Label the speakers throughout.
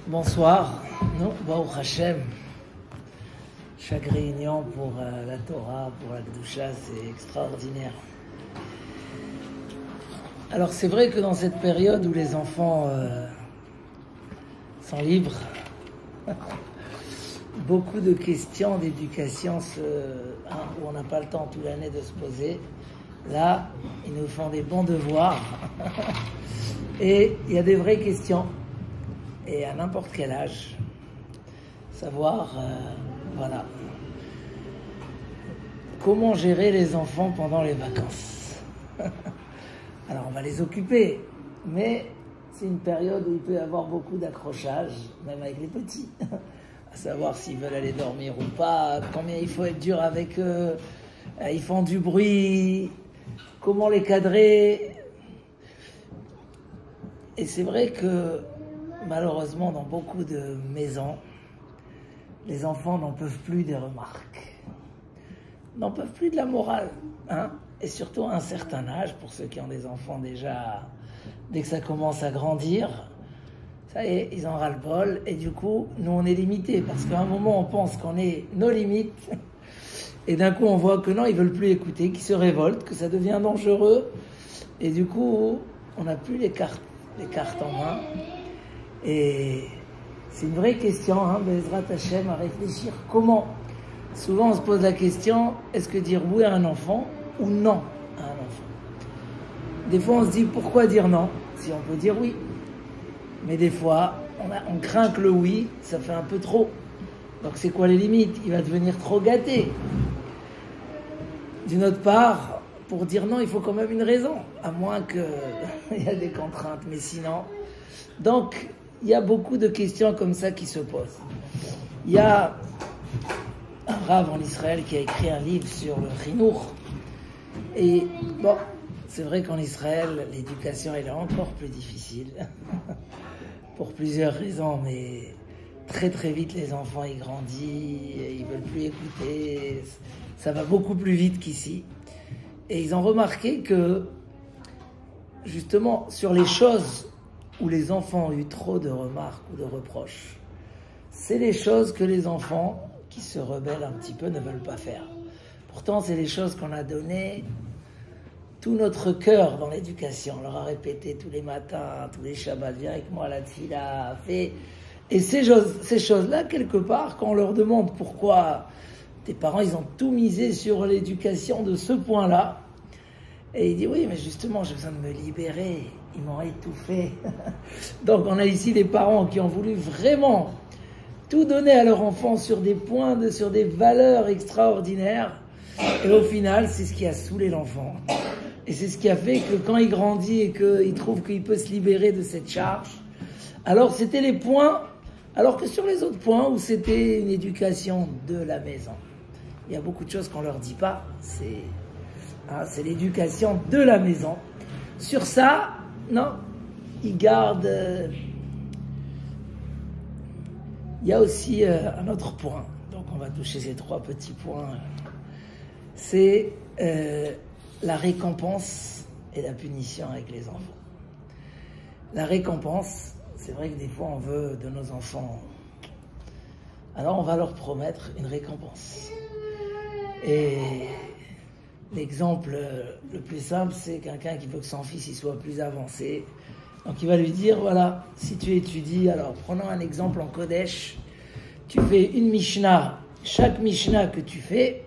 Speaker 1: Bonsoir. Non, Baruch Hashem. Chaque réunion pour la Torah, pour la Kedusha, c'est extraordinaire. Alors c'est vrai que dans cette période où les enfants sont libres, beaucoup de questions d'éducation où on n'a pas le temps toute l'année de se poser. Là, ils nous font des bons devoirs. Et il y a des vraies questions. Et à n'importe quel âge, savoir, voilà, comment gérer les enfants pendant les vacances. Alors on va les occuper, mais c'est une période où il peut y avoir beaucoup d'accrochages, même avec les petits, à savoir s'ils veulent aller dormir ou pas, combien il faut être dur avec eux, ils font du bruit, comment les cadrer. Et c'est vrai que malheureusement, dans beaucoup de maisons, les enfants n'en peuvent plus des remarques, n'en peuvent plus de la morale, hein, et surtout à un certain âge, pour ceux qui ont des enfants déjà, dès que ça commence à grandir, ça y est, ils en ras-le-bol, et du coup, nous on est limités, parce qu'à un moment on pense qu'on est nos limites, et d'un coup on voit que non, ils veulent plus écouter, qu'ils se révoltent, que ça devient dangereux, et du coup, on n'a plus les cartes en main. Et c'est une vraie question, hein, Bezrat Hashem, à réfléchir comment. Souvent on se pose la question, est-ce que dire oui à un enfant ou non à un enfant? Des fois on se dit, pourquoi dire non si on peut dire oui? Mais des fois, on craint que le oui, ça fait un peu trop. Donc c'est quoi les limites? Il va devenir trop gâté. D'une autre part, pour dire non, il faut quand même une raison, à moins qu'il y a des contraintes, mais sinon... Donc, il y a beaucoup de questions comme ça qui se posent. Il y a un rav en Israël qui a écrit un livre sur le chinour. Et bon, c'est vrai qu'en Israël, l'éducation elle est encore plus difficile. Pour plusieurs raisons, mais très très vite les enfants ils grandissent, ils veulent plus écouter. Ça va beaucoup plus vite qu'ici. Et ils ont remarqué que, justement, sur les choses où les enfants ont eu trop de remarques ou de reproches, c'est les choses que les enfants qui se rebellent un petit peu ne veulent pas faire. Pourtant, c'est les choses qu'on a donné tout notre cœur dans l'éducation. On leur a répété tous les matins, tous les Shabbats, viens avec moi à la tfila, fais. Et ces choses-là, quelque part, quand on leur demande pourquoi tes parents, ils ont tout misé sur l'éducation de ce point-là, et il dit oui, mais justement, j'ai besoin de me libérer. Ils m'ont étouffé. Donc on a ici des parents qui ont voulu vraiment tout donner à leur enfant sur des points, sur des valeurs extraordinaires. Et au final, c'est ce qui a saoulé l'enfant. Et c'est ce qui a fait que quand il grandit et qu'il trouve qu'il peut se libérer de cette charge, alors c'était les points, alors que sur les autres points où c'était une éducation de la maison. Il y a beaucoup de choses qu'on leur dit pas. C'est l'éducation de la maison. Sur ça, non, ils gardent... Il y a aussi un autre point. Donc on va toucher ces trois petits points. C'est la récompense et la punition avec les enfants. La récompense, c'est vrai que des fois on veut de nos enfants... Alors on va leur promettre une récompense. Et... l'exemple le plus simple, c'est quelqu'un qui veut que son fils il soit plus avancé. Donc il va lui dire, voilà, si tu étudies, alors prenons un exemple en Kodesh, tu fais une Mishnah, chaque Mishnah que tu fais,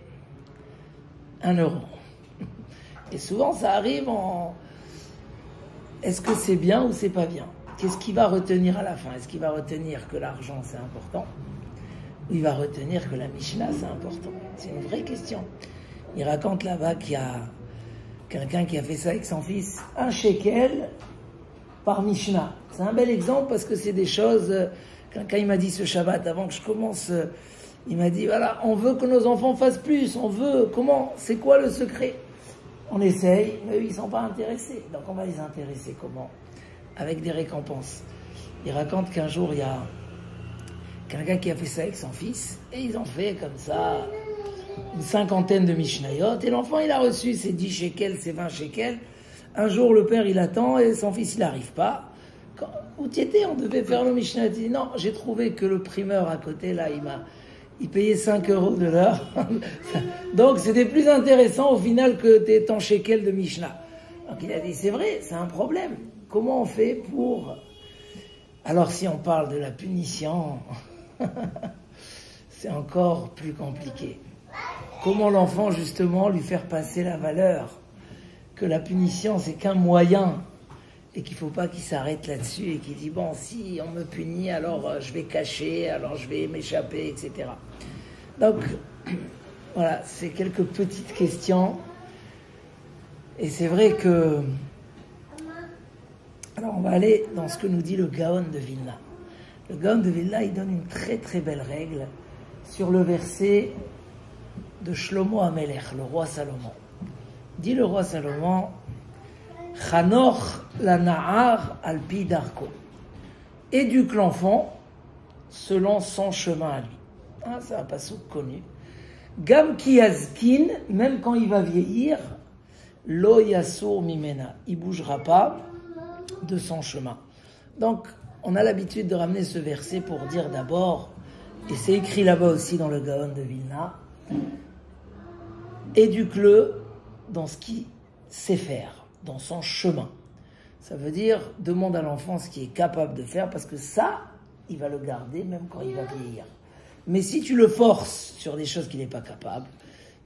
Speaker 1: 1 euro. Et souvent ça arrive en... Est-ce que c'est bien ou c'est pas bien? Qu'est-ce qu'il va retenir à la fin? Est-ce qu'il va retenir que l'argent c'est important? Ou il va retenir que la Mishnah c'est important? C'est une vraie question. Il raconte là-bas qu'il y a quelqu'un qui a fait ça avec son fils, 1 shekel par Mishnah. C'est un bel exemple parce que c'est des choses... Quelqu'un il m'a dit ce Shabbat, avant que je commence, il m'a dit, voilà, on veut que nos enfants fassent plus, on veut, comment, c'est quoi le secret? On essaye, mais eux, ils ne sont pas intéressés. Donc on va les intéresser comment? Avec des récompenses. Il raconte qu'un jour, il y a quelqu'un qui a fait ça avec son fils, et ils ont fait comme ça... une 50aine de Mishnayot, et l'enfant il a reçu ses 10 shekels, ses 20 shekels. Un jour le père il attend et son fils il n'arrive pas. où tu étais, on devait faire le Mishnah. Il dit, non, j'ai trouvé que le primeur à côté, là, il payait 5 € de l'heure. Donc, c'était plus intéressant au final que ton shekel de Mishnah. Donc, il a dit, c'est vrai, c'est un problème. Comment on fait pour... Alors, si on parle de la punition, c'est encore plus compliqué. Comment l'enfant, justement, lui faire passer la valeur que la punition, c'est qu'un moyen et qu'il ne faut pas qu'il s'arrête là-dessus et qu'il dit, bon, si on me punit, alors je vais cacher, alors je vais m'échapper, etc. Donc, voilà, c'est quelques petites questions. Et c'est vrai que... Alors, on va aller dans ce que nous dit le Gaon de Vilna. Le Gaon de Vilna, il donne une très très belle règle sur le verset de Shlomo Amelech, le roi Salomon. Dit le roi Salomon, Chanoch la na'ar alpi darko. Éduque l'enfant selon son chemin à lui. Ah, c'est un passouk connu. Gam ki yazkin, même quand il va vieillir, lo yasur mimena. Il ne bougera pas de son chemin. Donc, on a l'habitude de ramener ce verset pour dire d'abord, et c'est écrit là-bas aussi dans le Gaon de Vilna, éduque-le dans ce qu'il sait faire, dans son chemin. Ça veut dire, demande à l'enfant ce qu'il est capable de faire, parce que ça, il va le garder même quand il va vieillir. Mais si tu le forces sur des choses qu'il n'est pas capable,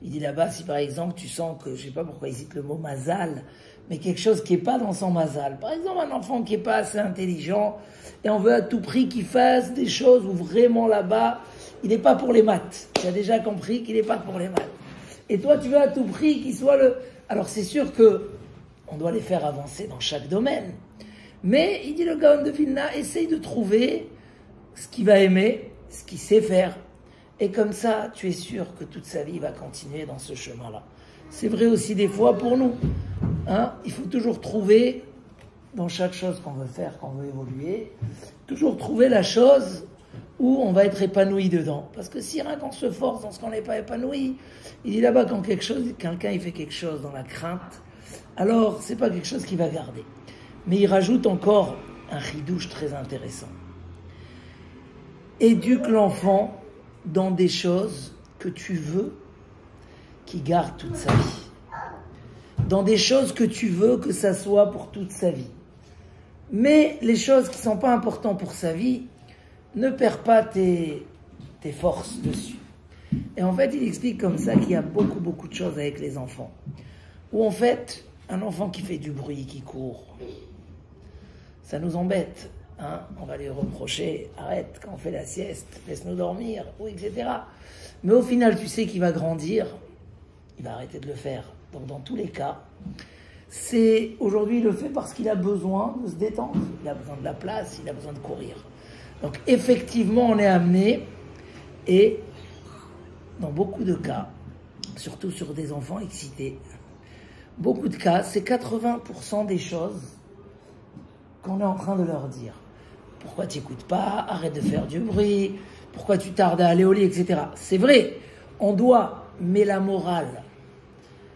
Speaker 1: il dit là-bas, si par exemple tu sens que, je ne sais pas pourquoi il cite le mot mazal, mais quelque chose qui n'est pas dans son mazal. Par exemple, un enfant qui n'est pas assez intelligent, et on veut à tout prix qu'il fasse des choses où vraiment là-bas, il n'est pas pour les maths. Tu as déjà compris qu'il n'est pas pour les maths. Et toi, tu veux à tout prix qu'il soit le... Alors c'est sûr que on doit les faire avancer dans chaque domaine. Mais, il dit le Gaon de Vilna, essaye de trouver ce qu'il va aimer, ce qu'il sait faire. Et comme ça, tu es sûr que toute sa vie va continuer dans ce chemin-là. C'est vrai aussi des fois pour nous. Hein, il faut toujours trouver, dans chaque chose qu'on veut faire, qu'on veut évoluer, toujours trouver la chose où on va être épanoui dedans. Parce que si rien qu'on se force dans ce qu'on n'est pas épanoui, il dit là-bas quand quelqu'un il fait quelque chose dans la crainte, alors c'est pas quelque chose qu'il va garder. Mais il rajoute encore un chidouche très intéressant. Éduque l'enfant dans des choses que tu veux qu'il garde toute sa vie. Dans des choses que tu veux que ça soit pour toute sa vie. Mais les choses qui ne sont pas importantes pour sa vie, ne perds pas tes forces dessus. Et en fait, il explique comme ça qu'il y a beaucoup de choses avec les enfants. Où en fait, un enfant qui fait du bruit, qui court, ça nous embête. Hein, on va lui reprocher, arrête quand on fait la sieste, laisse-nous dormir, ou etc. Mais au final, tu sais qu'il va grandir, il va arrêter de le faire. Donc dans tous les cas, c'est aujourd'hui il le fait parce qu'il a besoin de se détendre, il a besoin de la place, il a besoin de courir. Donc effectivement, on est amené, et dans beaucoup de cas, surtout sur des enfants excités, beaucoup de cas, c'est 80% des choses qu'on est en train de leur dire. Pourquoi tu n'écoutes pas? Arrête de faire du bruit. Pourquoi tu tardes à aller au lit, etc. C'est vrai, on doit, mais la morale,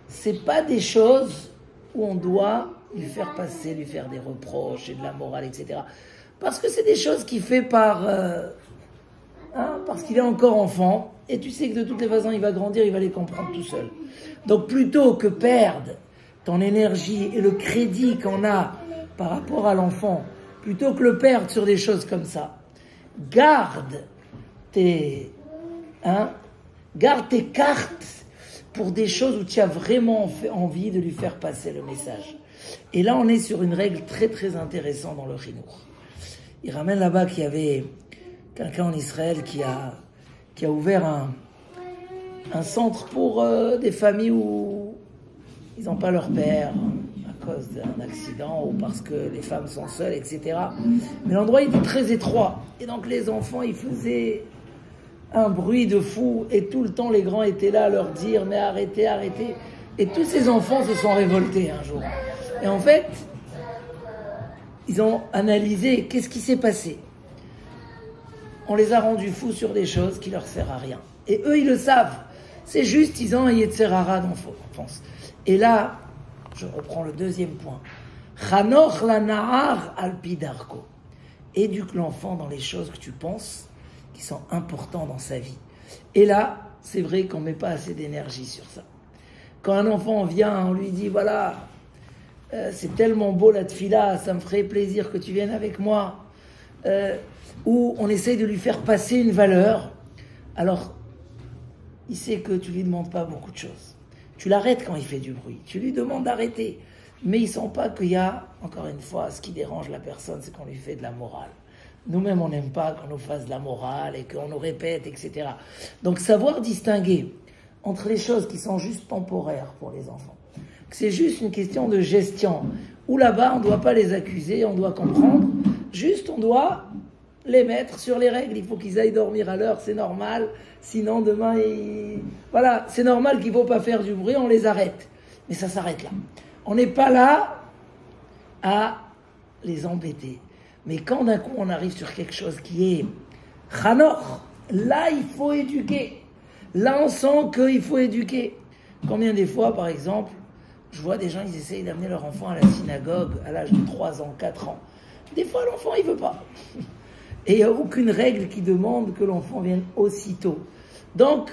Speaker 1: c'est pas des choses où on doit lui faire passer, lui faire des reproches et de la morale, etc. Parce que c'est des choses qu'il fait parce qu'il est encore enfant, et tu sais que de toutes les façons, il va grandir, il va les comprendre tout seul. Donc plutôt que perdre ton énergie et le crédit qu'on a par rapport à l'enfant, plutôt que le perdre sur des choses comme ça, garde tes cartes pour des choses où tu as vraiment envie de lui faire passer le message. Et là, on est sur une règle très très intéressante dans le Chinour. Il ramène là-bas qu'il y avait quelqu'un en Israël qui a ouvert un centre pour des familles où ils n'ont pas leur père à cause d'un accident ou parce que les femmes sont seules, etc. Mais l'endroit était très étroit. Et donc les enfants, ils faisaient un bruit de fou. Et tout le temps, les grands étaient là à leur dire « Mais arrêtez, arrêtez ». Et tous ces enfants se sont révoltés un jour. Et en fait, ils ont analysé qu'est-ce qui s'est passé. On les a rendus fous sur des choses qui leur servent à rien. Et eux, ils le savent. C'est juste, ils ont un Yetzerara d'enfance. Et là, je reprends le deuxième point. Chanoch la na'ar alpi darko. éduque l'enfant dans les choses que tu penses qui sont importantes dans sa vie. Et là, c'est vrai qu'on ne met pas assez d'énergie sur ça. Quand un enfant vient, on lui dit, voilà, c'est tellement beau la tfila, ça me ferait plaisir que tu viennes avec moi. Ou on essaye de lui faire passer une valeur. Alors, il sait que tu ne lui demandes pas beaucoup de choses. Tu l'arrêtes quand il fait du bruit. Tu lui demandes d'arrêter. Mais il ne sent pas qu'il y a, encore une fois, ce qui dérange la personne, c'est qu'on lui fait de la morale. Nous-mêmes, on n'aime pas qu'on nous fasse de la morale et qu'on nous répète, etc. Donc, savoir distinguer entre les choses qui sont juste temporaires pour les enfants, que c'est juste une question de gestion, où là-bas, on ne doit pas les accuser, on doit comprendre, juste on doit les mettre sur les règles. Il faut qu'ils aillent dormir à l'heure, c'est normal, sinon demain, voilà, c'est normal qu'il ne faut pas faire du bruit, on les arrête. Mais ça s'arrête là. On n'est pas là à les embêter. Mais quand d'un coup on arrive sur quelque chose qui est Chanor, là il faut éduquer. Là on sent qu'il faut éduquer. Combien des fois, par exemple, je vois des gens, ils essayent d'amener leur enfant à la synagogue à l'âge de 3 ans, 4 ans. Des fois l'enfant il veut pas. Et il n'y a aucune règle qui demande que l'enfant vienne aussitôt. Donc,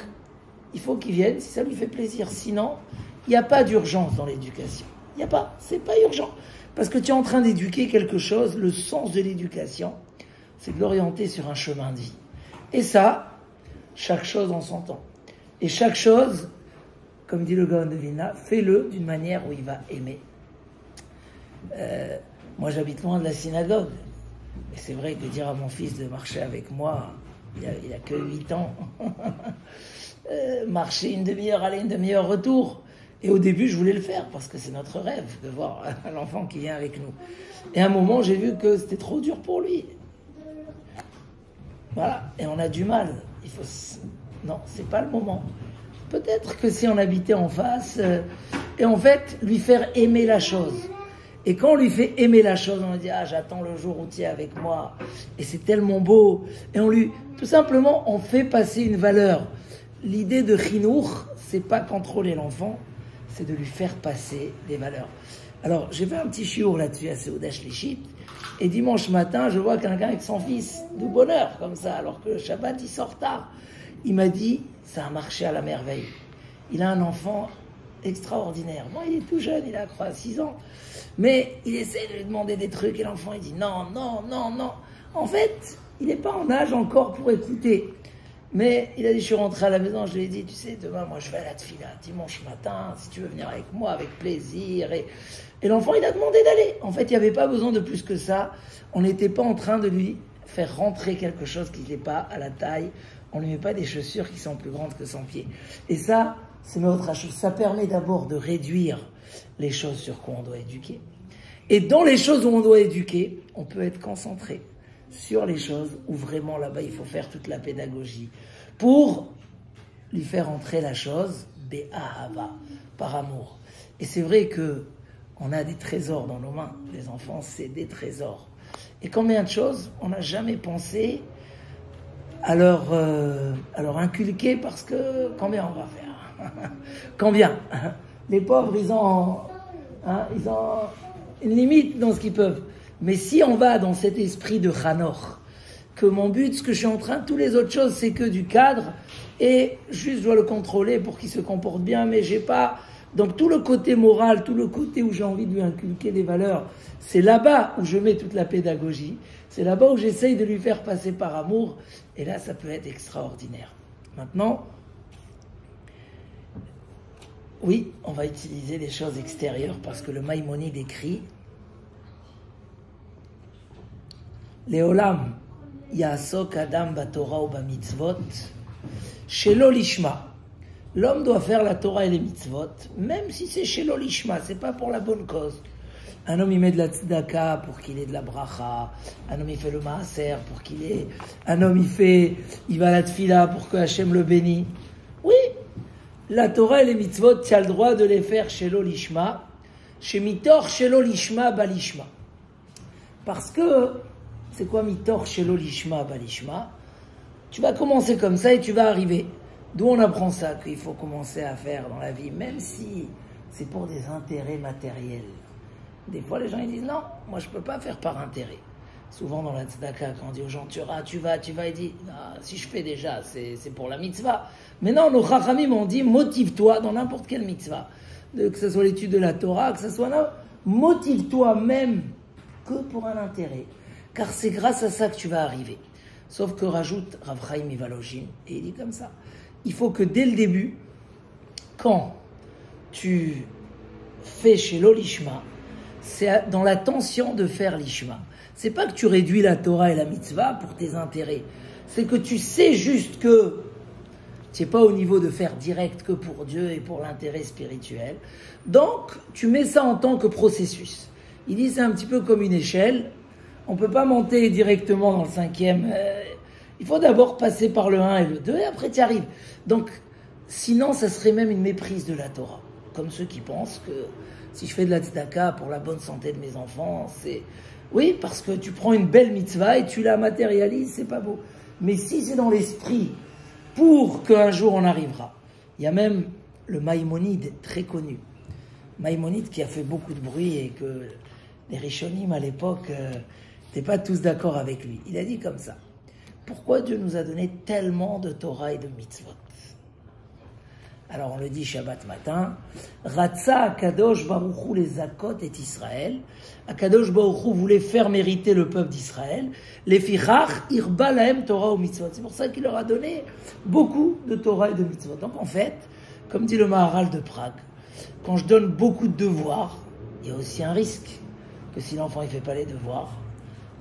Speaker 1: il faut qu'il vienne si ça lui fait plaisir. Sinon, il n'y a pas d'urgence dans l'éducation. Il n'y a pas, c'est pas urgent. Parce que tu es en train d'éduquer quelque chose, le sens de l'éducation, c'est de l'orienter sur un chemin de vie. Et ça, chaque chose en son temps. Et chaque chose, comme dit le Gaon de Vilna, fais-le d'une manière où il va aimer. Moi, j'habite loin de la synagogue. Et c'est vrai que dire à mon fils de marcher avec moi, il a que 8 ans, marcher une demi-heure, aller une demi-heure, retour. Et au début, je voulais le faire parce que c'est notre rêve de voir l'enfant qui vient avec nous. Et à un moment, j'ai vu que c'était trop dur pour lui. Voilà. Et on a du mal. Non, c'est pas le moment. Peut-être que si on habitait en face, et en fait, lui faire aimer la chose. Et quand on lui fait aimer la chose, on lui dit, ah, j'attends le jour où tu es avec moi. Et c'est tellement beau. Et tout simplement, on fait passer une valeur. L'idée de chinour, c'est pas contrôler l'enfant, c'est de lui faire passer des valeurs. Alors, j'ai fait un petit chiour là-dessus à Seuda Shlichit, et dimanche matin, je vois quelqu'un avec son fils, de bonne heure, comme ça, alors que le Shabbat, il sort tard. Il m'a dit, ça a marché à la merveille. Il a un enfant extraordinaire. Bon, il est tout jeune, il a, je crois, 6 ans. Mais il essaie de lui demander des trucs, et l'enfant, il dit non, non, non, non. En fait, il n'est pas en âge encore pour écouter. Mais il a dit, je suis rentré à la maison, je lui ai dit, tu sais, demain, moi, je vais à la tefila, dimanche matin, si tu veux venir avec moi, avec plaisir. Et l'enfant, il a demandé d'aller. En fait, il n'y avait pas besoin de plus que ça. On n'était pas en train de lui faire rentrer quelque chose qui n'était pas à la taille. On ne lui met pas des chaussures qui sont plus grandes que son pied. Et ça, c'est notre chose. Ça permet d'abord de réduire les choses sur quoi on doit éduquer. Et dans les choses où on doit éduquer, on peut être concentré sur les choses où vraiment là-bas il faut faire toute la pédagogie pour lui faire entrer la chose be'ahava, par amour. Et c'est vrai que on a des trésors dans nos mains. Les enfants, c'est des trésors. Et combien de choses on n'a jamais pensé à leur inculquer, parce que combien on va faire? Combien? Les pauvres, ils ont une limite dans ce qu'ils peuvent. Mais si on va dans cet esprit de Chanor, que mon but, ce que je suis en train, toutes les autres choses, c'est que du cadre, et juste je dois le contrôler pour qu'il se comporte bien, mais j'ai pas... Donc tout le côté moral, tout le côté où j'ai envie de lui inculquer des valeurs, c'est là-bas où je mets toute la pédagogie, c'est là-bas où j'essaye de lui faire passer par amour, et là ça peut être extraordinaire. Maintenant, oui, on va utiliser des choses extérieures, parce que le Maïmonide écrit Leolam Yasok Adam Batorah ou Bamitzvot Shelo Lishma. L'homme doit faire la Torah et les mitzvot, même si c'est Shelo Lishma, c'est pas pour la bonne cause. Un homme il met de la tzedaka pour qu'il ait de la bracha, un homme il fait le maaser pour qu'il ait, un homme il va à la tfila pour que Hachem le bénisse. Oui, la Torah et les mitzvot, tu as le droit de les faire Shelo Lishma, chez Mitor Shelo Lishma Balishma. Parce que c'est quoi Mitor Shelo Lishma Balishma? Tu vas commencer comme ça et tu vas arriver. D'où on apprend ça, qu'il faut commencer à faire dans la vie, même si c'est pour des intérêts matériels. Des fois, les gens ils disent non, moi je ne peux pas faire par intérêt. Souvent dans la tzedaka, quand on dit aux gens, tu vas, il dit, ah, si je fais déjà, c'est pour la mitzvah. Mais non, nos chachamim ont dit, motive-toi dans n'importe quelle mitzvah. Que ce soit l'étude de la Torah, que ce soit là, motive-toi même que pour un intérêt. Car c'est grâce à ça que tu vas arriver. Sauf que rajoute Rav Chaim Ivalojin, et il dit comme ça, il faut que dès le début, quand tu fais chez l'Olishma, c'est dans l'intention de faire l'Ishma. C'est pas que tu réduis la Torah et la mitzvah pour tes intérêts. C'est que tu sais juste que tu n'es pas au niveau de faire direct que pour Dieu et pour l'intérêt spirituel. Donc, tu mets ça en tant que processus. Il dit c'est un petit peu comme une échelle. On ne peut pas monter directement dans le 5e. Il faut d'abord passer par le 1 et le 2 et après tu y arrives. Donc, sinon, ça serait même une méprise de la Torah. Comme ceux qui pensent que si je fais de la tzedaka pour la bonne santé de mes enfants, c'est... Oui, parce que tu prends une belle mitzvah et tu la matérialises, c'est pas beau. Mais si c'est dans l'esprit, pour qu'un jour on arrivera. Il y a même le Maïmonide, très connu. Maïmonide qui a fait beaucoup de bruit et que les Rishonim à l'époque n'étaient pas tous d'accord avec lui. Il a dit comme ça. Pourquoi Dieu nous a donné tellement de Torah et de mitzvot? Alors on le dit Shabbat matin, Ratza Akadosh Baruch Hu les Zakot et Israël. Akadosh Baruch Hu voulait faire mériter le peuple d'Israël. Les Fichach Irba Lahem Torah ou Mitzvot. C'est pour ça qu'il leur a donné beaucoup de Torah et de Mitzvot. Donc en fait, comme dit le Maharal de Prague, quand je donne beaucoup de devoirs, il y a aussi un risque que si l'enfant ne fait pas les devoirs,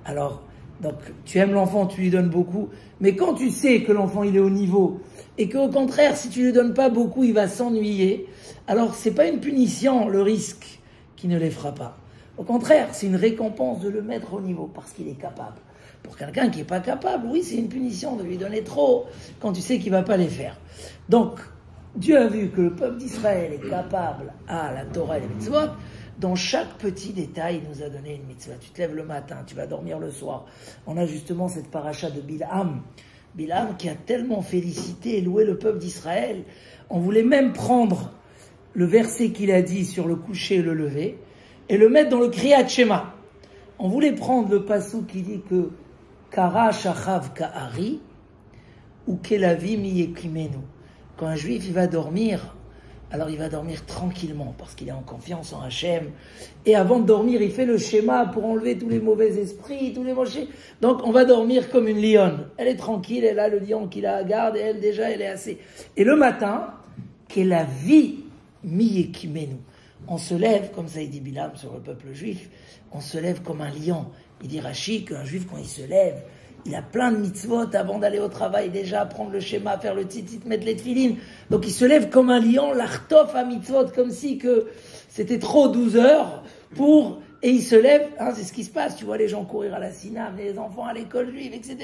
Speaker 1: alors donc tu aimes l'enfant, tu lui donnes beaucoup, mais quand tu sais que l'enfant il est au niveau et qu'au contraire si tu lui donnes pas beaucoup il va s'ennuyer, alors c'est pas une punition le risque qui ne les fera pas. Au contraire, c'est une récompense de le mettre au niveau parce qu'il est capable. Pour quelqu'un qui n'est pas capable, oui, c'est une punition de lui donner trop quand tu sais qu'il ne va pas les faire. Donc, Dieu a vu que le peuple d'Israël est capable à la Torah et les mitzvot. Dans chaque petit détail, il nous a donné une mitzvah. Tu te lèves le matin, tu vas dormir le soir. On a justement cette paracha de Bilham. Bilham qui a tellement félicité et loué le peuple d'Israël. On voulait même prendre le verset qu'il a dit sur le coucher et le lever et le mettre dans le Kriyat Shema. On voulait prendre le passou qui dit que Kara shachav ka'ari ou kelavi miyekimenu. Quand un juif il va dormir, alors il va dormir tranquillement parce qu'il est en confiance en Hachem. Et avant de dormir, il fait le schéma pour enlever tous les mauvais esprits, tous les mochés. Donc on va dormir comme une lionne. Elle est tranquille, elle a le lion qui la garde et elle déjà elle est assez. Et le matin, kelavi miyekimenu. On se lève, comme ça il dit Bilham sur le peuple juif, on se lève comme un lion. Il dit Rashi qu'un juif, quand il se lève, il a plein de mitzvot avant d'aller au travail, déjà prendre le schéma, faire le tzitzit, mettre les tefilines. Donc il se lève comme un lion, l'artof à mitzvot, comme si que c'était trop 12 heures pour... Et il se lève, hein, c'est ce qui se passe, tu vois les gens courir à la synagogue, les enfants à l'école juive, etc.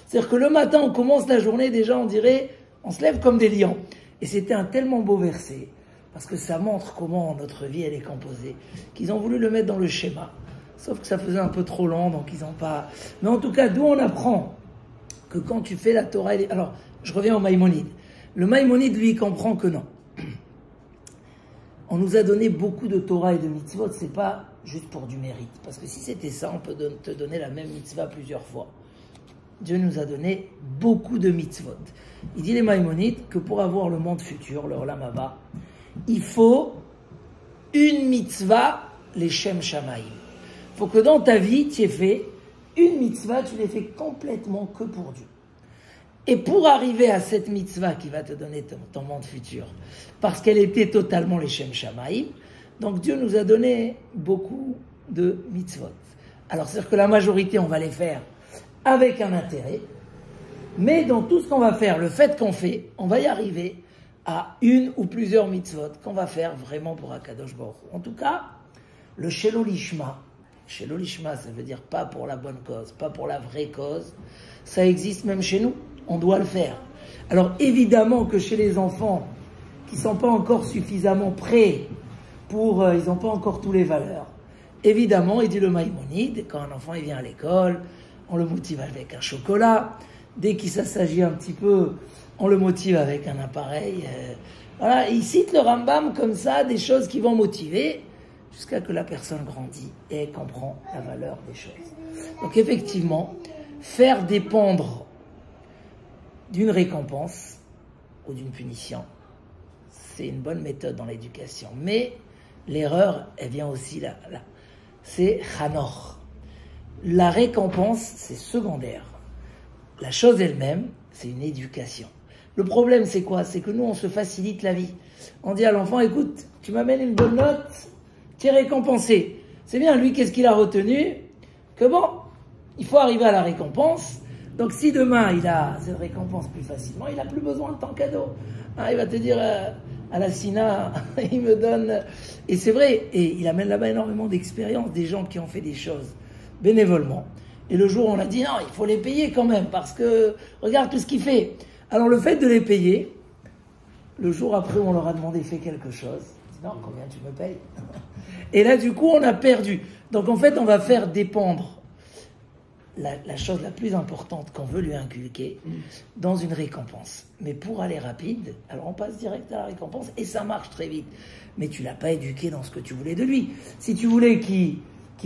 Speaker 1: C'est-à-dire que le matin, on commence la journée, déjà on dirait, on se lève comme des lions. Et c'était un tellement beau verset, parce que ça montre comment notre vie elle est composée, qu'ils ont voulu le mettre dans le schéma. Sauf que ça faisait un peu trop long, donc ils n'ont pas... Mais en tout cas, d'où on apprend que quand tu fais la Torah... Alors, je reviens au Maïmonide. Le Maïmonide, lui, comprend que non. On nous a donné beaucoup de Torah et de mitzvot, c'est pas juste pour du mérite. Parce que si c'était ça, on peut te donner la même mitzvah plusieurs fois. Dieu nous a donné beaucoup de mitzvot. Il dit les Maïmonides que pour avoir le monde futur, le Olam Haba, il faut une mitzvah, les Shem Shamaim. Il faut que dans ta vie, tu aies fait une mitzvah, tu l'aies fait complètement que pour Dieu. Et pour arriver à cette mitzvah qui va te donner ton monde futur, parce qu'elle était totalement les Shem Shamaim, donc Dieu nous a donné beaucoup de mitzvot. Alors c'est-à-dire que la majorité, on va les faire avec un intérêt, mais dans tout ce qu'on va faire, le fait qu'on fait, on va y arriver à une ou plusieurs mitzvot qu'on va faire vraiment pour Akadosh Baruch Hu. En tout cas, le Shelo Lishma, Shelo Lishma, ça veut dire pas pour la bonne cause, pas pour la vraie cause. Ça existe même chez nous. On doit le faire. Alors évidemment que chez les enfants qui sont pas encore suffisamment prêts pour, ils n'ont pas encore tous les valeurs. Évidemment, il dit le Maïmonide, quand un enfant il vient à l'école, on le motive avec un chocolat. Dès qu'il s'agit un petit peu, on le motive avec un appareil. Voilà, il cite le Rambam comme ça, des choses qui vont motiver. jusqu'à que la personne grandit et elle comprend la valeur des choses. Donc effectivement, faire dépendre d'une récompense ou d'une punition, c'est une bonne méthode dans l'éducation. Mais l'erreur, elle vient aussi là. C'est Hanor. La récompense, c'est secondaire. La chose elle-même, c'est une éducation. Le problème, c'est quoi? C'est que nous, on se facilite la vie. On dit à l'enfant, écoute, tu m'amènes une bonne note, tu es récompensé. C'est bien, lui, qu'est-ce qu'il a retenu? Que bon, il faut arriver à la récompense. Donc si demain, il a cette récompense plus facilement, il n'a plus besoin de ton cadeau. Hein, il va te dire, à la Sina, il me donne... Et c'est vrai, et il amène là-bas énormément d'expérience, des gens qui ont fait des choses bénévolement. Et le jour où on a dit, non, il faut les payer quand même, parce que regarde tout ce qu'il fait. Alors le fait de les payer, le jour après où on leur a demandé, fais quelque chose, dit, non, combien tu me payes? Et là, du coup, on a perdu. Donc en fait, on va faire dépendre la chose la plus importante qu'on veut lui inculquer dans une récompense. Mais pour aller rapide, alors on passe direct à la récompense et ça marche très vite. Mais tu ne l'as pas éduqué dans ce que tu voulais de lui. Si tu voulais qu'il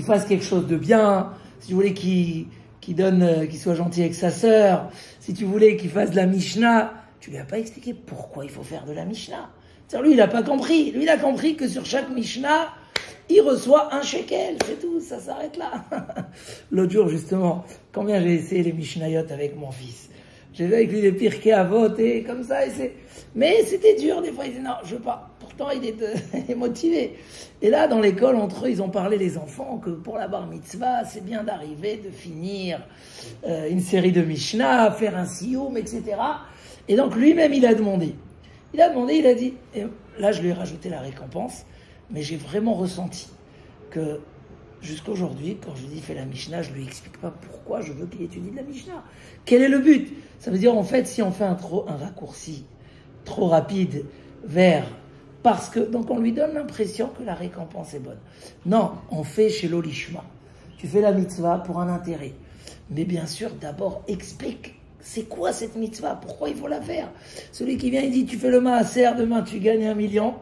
Speaker 1: fasse quelque chose de bien, si tu voulais qu'il soit gentil avec sa sœur, si tu voulais qu'il fasse de la Mishnah, tu lui as pas expliqué pourquoi il faut faire de la Mishnah. C'est-à-dire, lui, il n'a pas compris. Lui, il a compris que sur chaque Mishnah, il reçoit un shekel, c'est tout, ça s'arrête là. L'autre jour, justement, combien j'ai essayé les Mishnayot avec mon fils. J'ai vu avec lui les Pirkei Avot et comme ça, mais c'était dur, des fois, il disait non, je veux pas. Pourtant, il est motivé. Et là, dans l'école, entre eux, ils ont parlé, les enfants, que pour la bar mitzvah, c'est bien d'arriver, de finir une série de Mishnah, faire un sioum, etc. Et donc, lui-même, il a demandé, il a dit, et là, je lui ai rajouté la récompense, mais j'ai vraiment ressenti que jusqu'à aujourd'hui, quand je lui dis fais la Mishnah, je ne lui explique pas pourquoi je veux qu'il étudie de la Mishnah. Quel est le but? Ça veut dire en fait, si on fait un raccourci trop rapide vers... Parce que, donc on lui donne l'impression que la récompense est bonne. Non, on fait chez l'olishma. Tu fais la mitzvah pour un intérêt. Mais bien sûr, d'abord, explique. C'est quoi cette mitzvah? Pourquoi il faut la faire? Celui qui vient et dit tu fais le maaser, demain tu gagnes 1 million.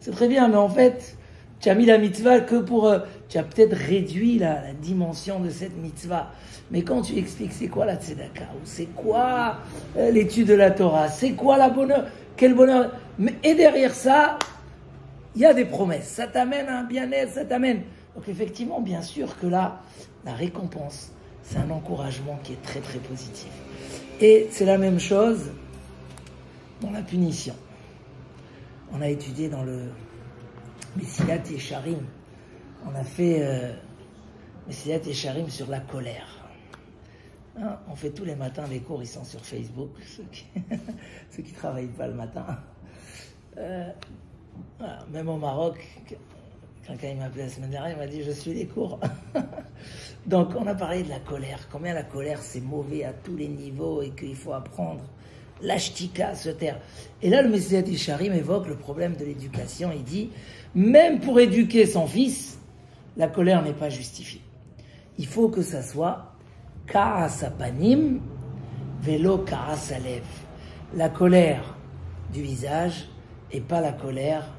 Speaker 1: C'est très bien, mais en fait, tu as mis la mitzvah que pour... tu as peut-être réduit la dimension de cette mitzvah. Mais quand tu expliques c'est quoi la tzedaka, ou c'est quoi l'étude de la Torah, c'est quoi la bonheur, quel bonheur... Et derrière ça, il y a des promesses. Ça t'amène à un bien-être, ça t'amène... Donc effectivement, bien sûr que là, la récompense, c'est un encouragement qui est très très positif. Et c'est la même chose dans la punition. On a étudié dans le Messilat Yesharim, on a fait Messilat Yesharim sur la colère. Hein, on fait tous les matins des cours, ils sont sur Facebook, ceux qui ne travaillent pas le matin. Voilà, même au Maroc, quelqu'un m'a appelé la semaine dernière, il m'a dit je suis les cours. Donc on a parlé de la colère, combien la colère c'est mauvais à tous les niveaux et qu'il faut apprendre l'ashtika, se taire. Et là, le Messilat Yesharim évoque le problème de l'éducation. Il dit, même pour éduquer son fils, la colère n'est pas justifiée. Il faut que ça soit ka'as hapanim velo ka'as halev. La colère du visage et pas la colère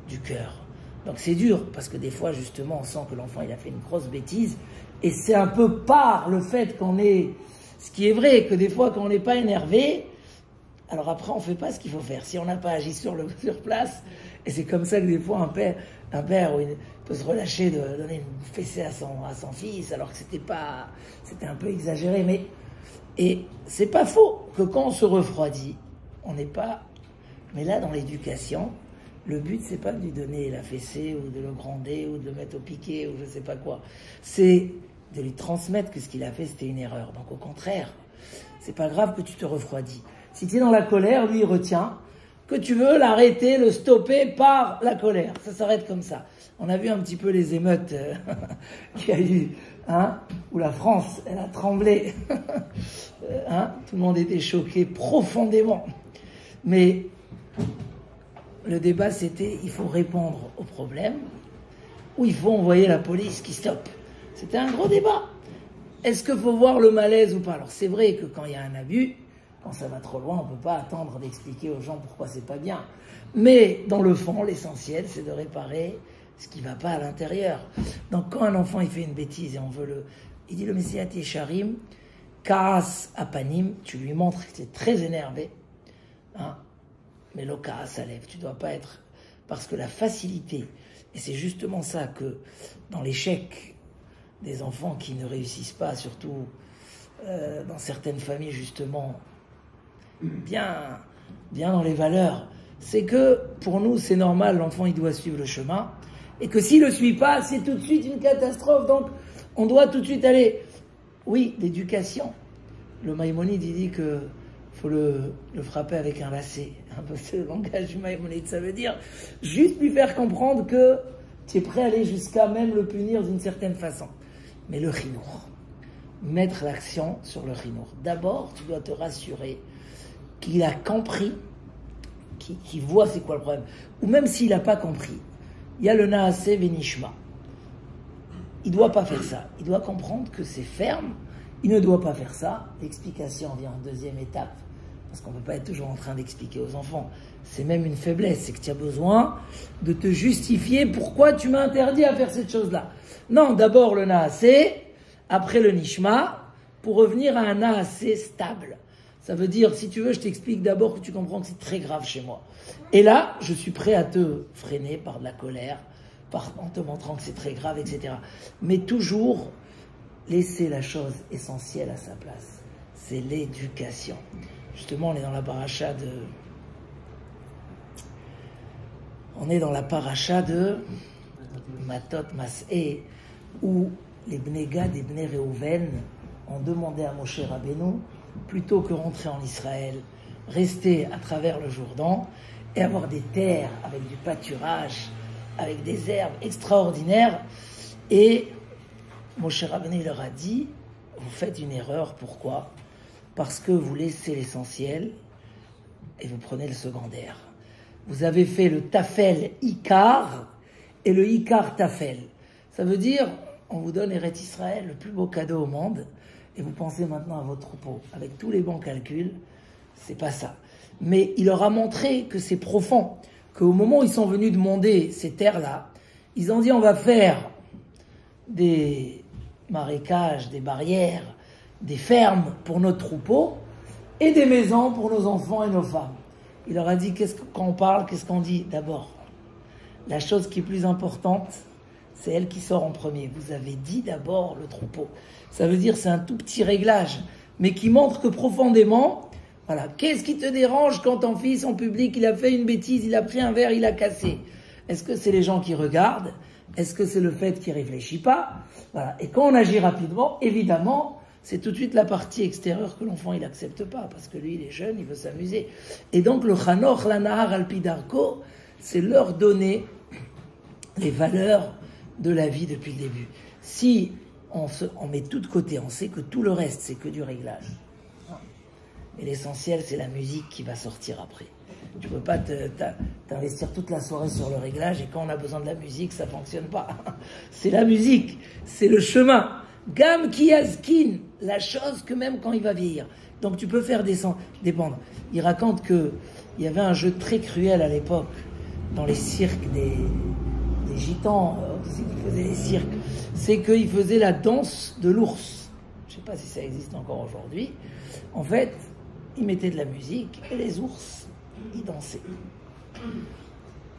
Speaker 1: du cœur. Donc c'est dur, parce que des fois, justement, on sent que l'enfant, il a fait une grosse bêtise, et c'est un peu par le fait qu'on est... Ce qui est vrai, que des fois, quand on n'est pas énervé, alors après, on ne fait pas ce qu'il faut faire. Si on n'a pas agi sur place, et c'est comme ça que des fois, un père il peut se relâcher de donner une fessée à son fils, alors que c'était un peu exagéré. Et c'est pas faux que quand on se refroidit, on n'est pas... Mais là, dans l'éducation, le but, c'est pas de lui donner la fessée, ou de le gronder, ou de le mettre au piquet, ou je sais pas quoi. C'est de lui transmettre que ce qu'il a fait, c'était une erreur. Donc au contraire, c'est pas grave que tu te refroidis. Si tu es dans la colère, lui, il retient que tu veux l'arrêter, le stopper par la colère. Ça s'arrête comme ça. On a vu un petit peu les émeutes qu'il y a eu, hein, où la France, elle a tremblé. Hein, tout le monde était choqué profondément. Mais le débat, c'était, il faut répondre au problème ou il faut envoyer la police qui stoppe. C'était un gros débat. Est-ce qu'il faut voir le malaise ou pas? Alors c'est vrai que quand il y a un abus, quand ça va trop loin, on ne peut pas attendre d'expliquer aux gens pourquoi c'est pas bien. Mais dans le fond, l'essentiel, c'est de réparer ce qui ne va pas à l'intérieur. Donc quand un enfant il fait une bêtise et on veut il dit le Messilat Yesharim, Kaas Apanim, tu lui montres que tu es très énervé, hein, mais le Kaas Alev, tu ne dois pas être... Parce que la facilité, et c'est justement ça que dans l'échec des enfants qui ne réussissent pas, surtout dans certaines familles justement, bien dans les valeurs, c'est que pour nous c'est normal, l'enfant il doit suivre le chemin, et que s'il ne le suit pas, c'est tout de suite une catastrophe, donc on doit tout de suite aller... Oui, l'éducation. Le Maïmonide, il dit que faut le frapper avec un lacet. Un peu ce langage du Maïmonide, ça veut dire juste lui faire comprendre que tu es prêt à aller jusqu'à même le punir d'une certaine façon. Mais le chinour, mettre l'accent sur le chinour. D'abord, tu dois te rassurer qu'il a compris, qu'il voit c'est quoi le problème. Ou même s'il n'a pas compris, il y a le Naaseh Venishma. Il ne doit pas faire ça. Il doit comprendre que c'est ferme. Il ne doit pas faire ça. L'explication vient en deuxième étape. Parce qu'on ne peut pas être toujours en train d'expliquer aux enfants. C'est même une faiblesse. C'est que tu as besoin de te justifier pourquoi tu m'as interdit à faire cette chose-là. Non, d'abord le Naaseh, après le Nishma, pour revenir à un Naaseh stable. Ça veut dire, si tu veux, je t'explique d'abord que tu comprends que c'est très grave chez moi. Et là, je suis prêt à te freiner par de la colère, en te montrant que c'est très grave, etc. Mais toujours laisser la chose essentielle à sa place. C'est l'éducation. Justement, on est dans la paracha de... Matot Mas'eh, où les Bnei Gad et Bnei Reuven ont demandé à Moshe Rabbeinu, plutôt que rentrer en Israël, rester à travers le Jourdain et avoir des terres avec du pâturage, avec des herbes extraordinaires. Et Moshe Rabbeinu leur a dit, vous faites une erreur, pourquoi? Parce que vous laissez l'essentiel et vous prenez le secondaire. Vous avez fait le Tafel Ikar et le Ikar Tafel. Ça veut dire, on vous donne Eretz Israël, le plus beau cadeau au monde, et vous pensez maintenant à votre troupeau. Avec tous les bons calculs, c'est pas ça. Mais il leur a montré que c'est profond, qu'au moment où ils sont venus demander ces terres-là, ils ont dit on va faire des marécages, des barrières, des fermes pour notre troupeau et des maisons pour nos enfants et nos femmes. Il leur a dit quand on parle, qu'est-ce qu'on dit d'abord? La chose qui est plus importante, c'est elle qui sort en premier. Vous avez dit d'abord le troupeau. Ça veut dire c'est un tout petit réglage, mais qui montre que profondément, voilà, qu'est-ce qui te dérange quand ton fils en public, il a fait une bêtise, il a pris un verre, il a cassé? Est-ce que c'est les gens qui regardent? Est-ce que c'est le fait qu'il ne réfléchit pas? Voilà. Et quand on agit rapidement, évidemment, c'est tout de suite la partie extérieure que l'enfant il n'accepte pas, parce que lui il est jeune, il veut s'amuser. Et donc le Chanoch Lanahar Alpidarko, c'est leur donner les valeurs de la vie depuis le début. Si on met tout de côté, on sait que tout le reste c'est que du réglage. Et l'essentiel c'est la musique qui va sortir après. Tu ne peux pas t'investir toute la soirée sur le réglage et quand on a besoin de la musique, ça ne fonctionne pas. C'est la musique, c'est le chemin. Gam Kiyazkin, la chose que même quand il va vieillir. Donc tu peux faire dépendre. Il raconte qu'il y avait un jeu très cruel à l'époque dans les cirques des gitans qui faisaient les cirques. C'est qu'ils faisaient la danse de l'ours. Je ne sais pas si ça existe encore aujourd'hui. En fait, ils mettaient de la musique et les ours, ils dansaient.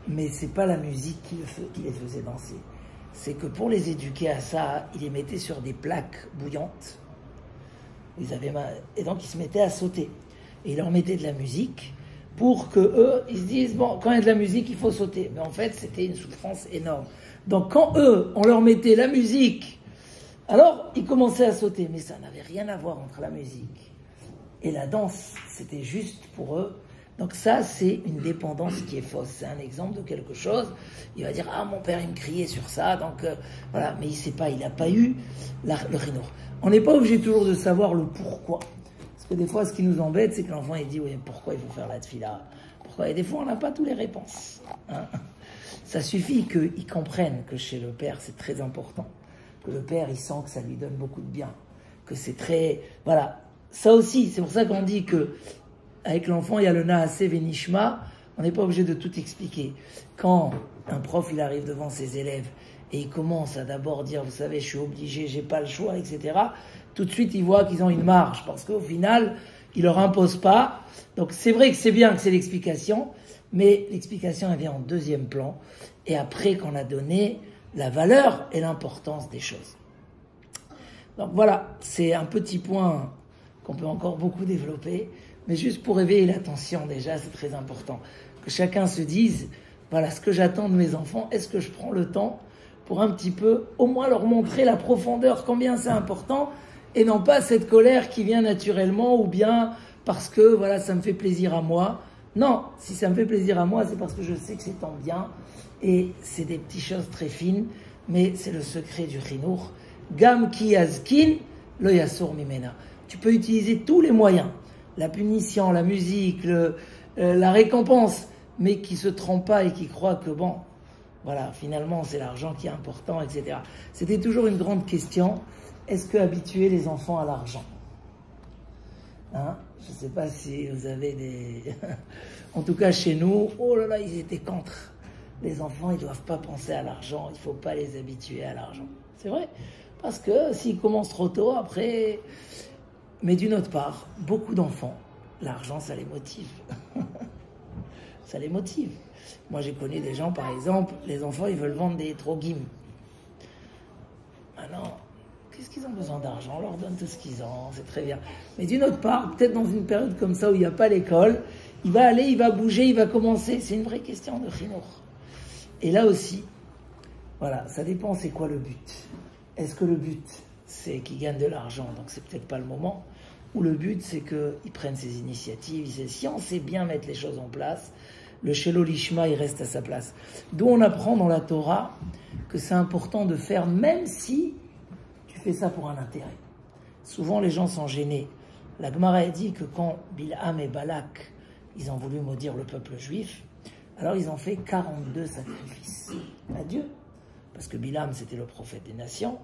Speaker 1: Mais ce n'est pas la musique qui les faisait danser. C'est que pour les éduquer à ça, ils les mettaient sur des plaques bouillantes. Et donc ils se mettaient à sauter. Et ils leur mettaient de la musique pour que eux, ils se disent, bon, quand il y a de la musique, il faut sauter. Mais en fait, c'était une souffrance énorme. Donc quand eux, on leur mettait la musique, alors ils commençaient à sauter. Mais ça n'avait rien à voir entre la musique et la danse. C'était juste pour eux. Donc ça, c'est une dépendance qui est fausse. C'est un exemple de quelque chose. Il va dire, ah, mon père, il me criait sur ça. Donc voilà, mais il sait pas, il n'a pas eu le chinour. On n'est pas obligé toujours de savoir le pourquoi. Parce que des fois, ce qui nous embête, c'est que l'enfant, il dit, oui, pourquoi il faut faire la tefila? Pourquoi? Et des fois, on n'a pas toutes les réponses. Hein, ça suffit qu'ils comprennent que chez le père, c'est très important. Que le père, il sent que ça lui donne beaucoup de bien. Que c'est très... Voilà. Ça aussi, c'est pour ça qu'on dit que avec l'enfant, il y a le Naaseh Venishma. On n'est pas obligé de tout expliquer. Quand un prof, il arrive devant ses élèves et il commence à d'abord dire, vous savez, je suis obligé, j'ai pas le choix, etc. Tout de suite, il voit qu'ils ont une marge, parce qu'au final, il leur impose pas. Donc c'est vrai que c'est bien que c'est l'explication, mais l'explication, elle vient en deuxième plan, et après qu'on a donné la valeur et l'importance des choses. Donc voilà, c'est un petit point qu'on peut encore beaucoup développer, mais juste pour éveiller l'attention déjà, c'est très important. Que chacun se dise, voilà ce que j'attends de mes enfants, est-ce que je prends le temps pour un petit peu, au moins leur montrer la profondeur, combien c'est important, et non pas cette colère qui vient naturellement, ou bien parce que voilà, ça me fait plaisir à moi. Non, si ça me fait plaisir à moi, c'est parce que je sais que c'est tant bien, et c'est des petites choses très fines, mais c'est le secret du chinour. Gam ki azkin, lo yasur mimena. Tu peux utiliser tous les moyens, la punition, la musique, la récompense, mais qui se trompe pas et qui croit que bon, voilà, finalement c'est l'argent qui est important, etc. C'était toujours une grande question. Est-ce que habituer les enfants à l'argent? Hein? Je ne sais pas si vous avez des... En tout cas, chez nous, oh là là, ils étaient contre. Les enfants, ils ne doivent pas penser à l'argent. Il ne faut pas les habituer à l'argent. C'est vrai. Parce que s'ils commencent trop tôt, après... Mais d'une autre part, beaucoup d'enfants, l'argent, ça les motive. Ça les motive. Moi, j'ai connu des gens, par exemple, les enfants, ils veulent vendre des trogim. Maintenant... Qu'est-ce qu'ils ont besoin d'argent? On leur donne tout ce qu'ils ont, c'est très bien. Mais d'une autre part, peut-être dans une période comme ça où il n'y a pas l'école, il va aller, il va bouger, il va commencer. C'est une vraie question de chinour. Et là aussi, voilà, ça dépend c'est quoi le but. Est-ce que le but, c'est qu'il gagne de l'argent, donc c'est peut-être pas le moment, ou le but, c'est qu'il prenne ses initiatives, il sait, si on sait bien mettre les choses en place, le Shelo Lishma, il reste à sa place. D'où on apprend dans la Torah que c'est important de faire, même si fait ça pour un intérêt. Souvent, les gens sont gênés. La Gemara a dit que quand Bilham et Balak, ils ont voulu maudire le peuple juif, alors ils ont fait 42 sacrifices à Dieu. Parce que Bilham, c'était le prophète des nations,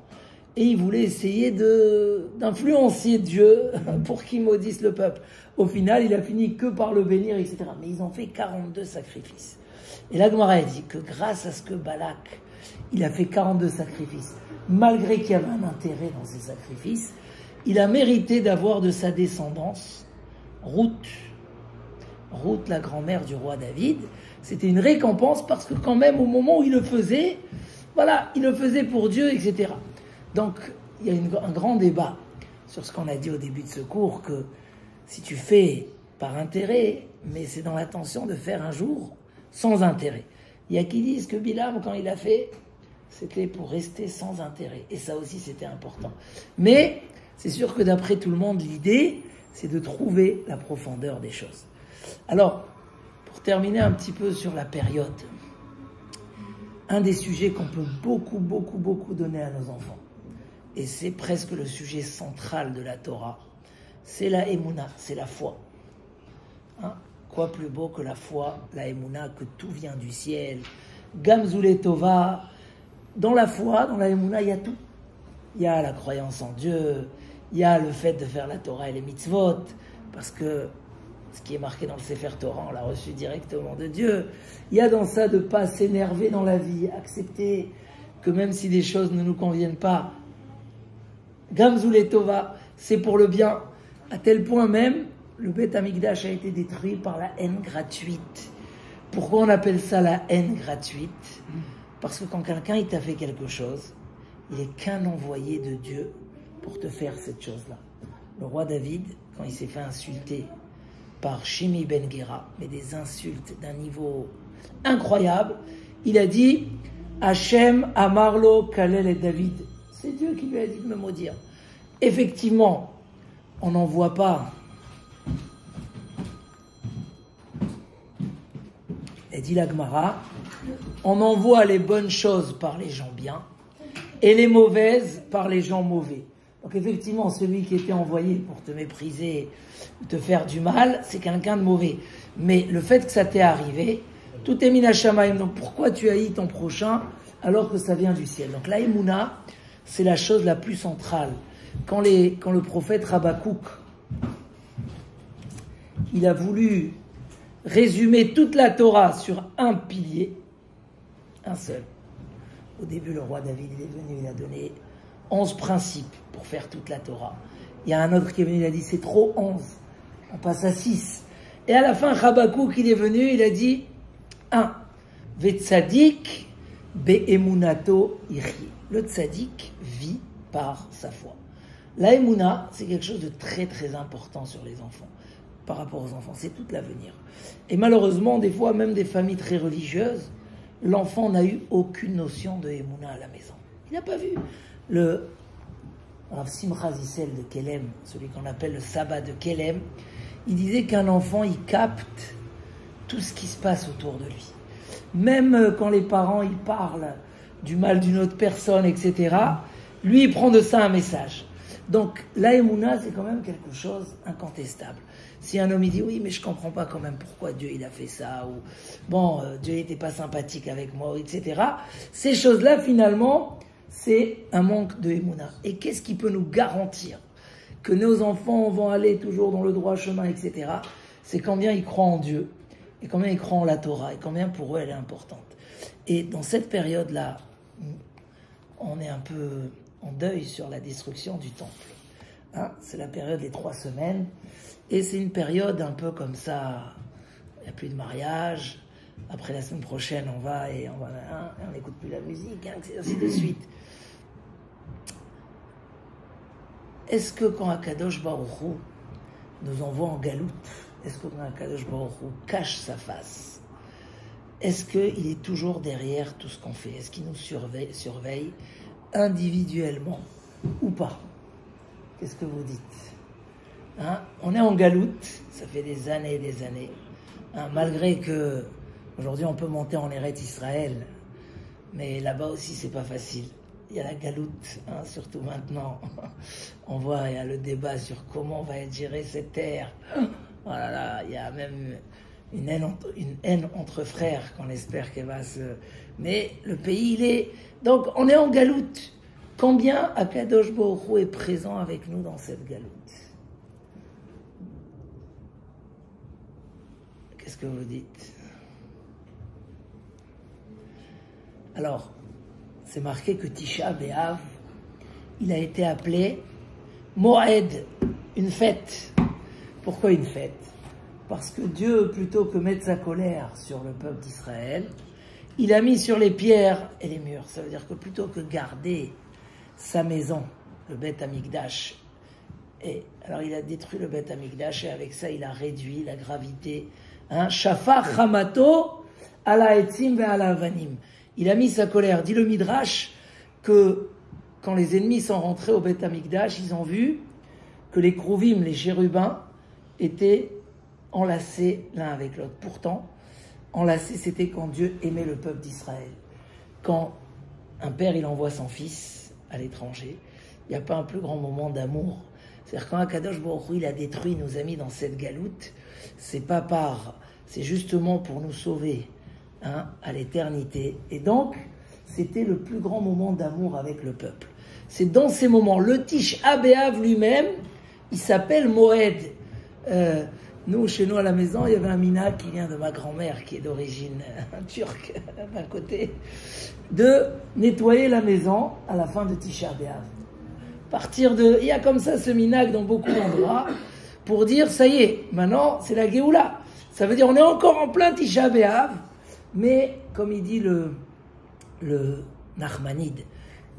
Speaker 1: et il voulait essayer d'influencer Dieu pour qu'il maudisse le peuple. Au final, il a fini que par le bénir, etc. Mais ils ont fait 42 sacrifices. Et la Gemara a dit que grâce à ce que Balak, il a fait 42 sacrifices, malgré qu'il y avait un intérêt dans ces sacrifices, il a mérité d'avoir de sa descendance Ruth, la grand-mère du roi David. C'était une récompense parce que quand même au moment où il le faisait, voilà, il le faisait pour Dieu, etc. Donc il y a un grand débat sur ce qu'on a dit au début de ce cours, que si tu fais par intérêt, mais c'est dans l'intention de faire un jour sans intérêt. Il y a qui disent que Bilham, quand il a fait, c'était pour rester sans intérêt. Et ça aussi, c'était important. Mais c'est sûr que d'après tout le monde, l'idée, c'est de trouver la profondeur des choses. Alors, pour terminer un petit peu sur la période, un des sujets qu'on peut beaucoup donner à nos enfants, et c'est presque le sujet central de la Torah, c'est la Emouna, c'est la foi. Hein? Quoi plus beau que la foi, la Emouna, que tout vient du ciel. Gamzoule Tova. Dans la foi, dans la Emouna, il y a tout. Il y a la croyance en Dieu, il y a le fait de faire la Torah et les mitzvot, parce que ce qui est marqué dans le Sefer Torah, on l'a reçu directement de Dieu. Il y a dans ça de ne pas s'énerver dans la vie, accepter que même si des choses ne nous conviennent pas, Gamzoule Tova, c'est pour le bien, à tel point même, le Beth Amikdash a été détruit par la haine gratuite. Pourquoi on appelle ça la haine gratuite? Parce que quand quelqu'un il t'a fait quelque chose, il n'est qu'un envoyé de Dieu pour te faire cette chose-là. Le roi David, quand il s'est fait insulter par Shimi Ben Gera, mais des insultes d'un niveau incroyable, il a dit Hachem Amarlo Kalel et David. C'est Dieu qui lui a dit de me maudire. Effectivement, on n'en voit pas. Et dit la Gemara, on envoie les bonnes choses par les gens bien et les mauvaises par les gens mauvais. Donc effectivement, celui qui était envoyé pour te mépriser, te faire du mal, c'est quelqu'un de mauvais. Mais le fait que ça t'est arrivé, tout est mina shamayim. Donc pourquoi tu haïs ton prochain alors que ça vient du ciel? Donc la Emouna, c'est la chose la plus centrale. Quand le prophète Rabakouk, il a voulu résumer toute la Torah sur un pilier, un seul. Au début, le roi David, il est venu, il a donné 11 principes pour faire toute la Torah. Il y a un autre qui est venu, il a dit, c'est trop 11, on passe à 6. Et à la fin, Habakouk, il est venu, il a dit, 1. Vetzadik be'emunato ichi. Le tzadik vit par sa foi. La emuna, c'est quelque chose de très très important sur les enfants. Par rapport aux enfants, c'est tout l'avenir. Et malheureusement, des fois, même des familles très religieuses, l'enfant n'a eu aucune notion de emuna à la maison. Il n'a pas vu. Le Rav Simcha Zissel de Kelem, celui qu'on appelle le sabbat de Kelem, il disait qu'un enfant, il capte tout ce qui se passe autour de lui. Même quand les parents, ils parlent du mal d'une autre personne, etc., lui, il prend de ça un message. Donc, la emuna, c'est quand même quelque chose incontestable. Si un homme, il dit, oui, mais je comprends pas quand même pourquoi Dieu, il a fait ça, ou, bon, Dieu n'était pas sympathique avec moi, etc. Ces choses-là, finalement, c'est un manque de emuna. Et qu'est-ce qui peut nous garantir que nos enfants vont aller toujours dans le droit chemin, etc. C'est combien ils croient en Dieu, et combien ils croient en la Torah, et combien pour eux elle est importante. Et dans cette période-là, on est un peu en deuil sur la destruction du temple. Hein, c'est la période des 3 semaines, et c'est une période un peu comme ça, il n'y a plus de mariage, après la semaine prochaine on va et on n'écoute plus la musique, hein, ainsi de suite. Est-ce que quand Akadosh Baruch Hu nous envoie en galoute, est-ce que quand Akadosh Baruch Hu cache sa face, est-ce qu'il est toujours derrière tout ce qu'on fait? Est-ce qu'il nous surveille individuellement ou pas? Qu'est-ce que vous dites? Hein? On est en galoute, ça fait des années et des années, hein, malgré que aujourd'hui on peut monter en Eretz Israël, mais là-bas aussi c'est pas facile. Il y a la galoute, hein, surtout maintenant. On voit, il y a le débat sur comment va être gérée cette terre. Voilà, là, il y a même une haine entre frères qu'on espère qu'elle va se... Mais le pays, il est... Donc, on est en galoute. Combien Akadosh Baruch Hu est présent avec nous dans cette galoute? Qu'est-ce que vous dites? Alors, c'est marqué que Tisha B'Av, il a été appelé Moed, une fête. Pourquoi une fête? Parce que Dieu, plutôt que mettre sa colère sur le peuple d'Israël, il a mis sur les pierres et les murs. Ça veut dire que plutôt que garder sa maison, le Beth Amikdash, et alors il a détruit le Beth Amikdash et avec ça il a réduit la gravité. Shafar Hamato ala etzim ve ala avanim. Il a mis sa colère. Dit le Midrash que quand les ennemis sont rentrés au Beth Amikdash, ils ont vu que les Krouvim, les chérubins, étaient enlacés l'un avec l'autre. Pourtant, enlacés, c'était quand Dieu aimait le peuple d'Israël. Quand un père, il envoie son fils à l'étranger, il n'y a pas un plus grand moment d'amour. C'est-à-dire quand Akadosh Baruch Hu, il a détruit, il nous a mis dans cette galoute, c'est justement pour nous sauver. À l'éternité. Et donc, c'était le plus grand moment d'amour avec le peuple. C'est dans ces moments, le Tisha B'Av lui-même, il s'appelle Moed. Nous, chez nous à la maison, il y avait un minhag qui vient de ma grand-mère, qui est d'origine turque, d'un côté, de nettoyer la maison à la fin de Tisha B'Av. Il y a comme ça ce minhag dans beaucoup d'endroits, pour dire, ça y est, maintenant, c'est la Géoula. Ça veut dire, on est encore en plein Tisha B'Av. Mais, comme il dit le Nachmanide,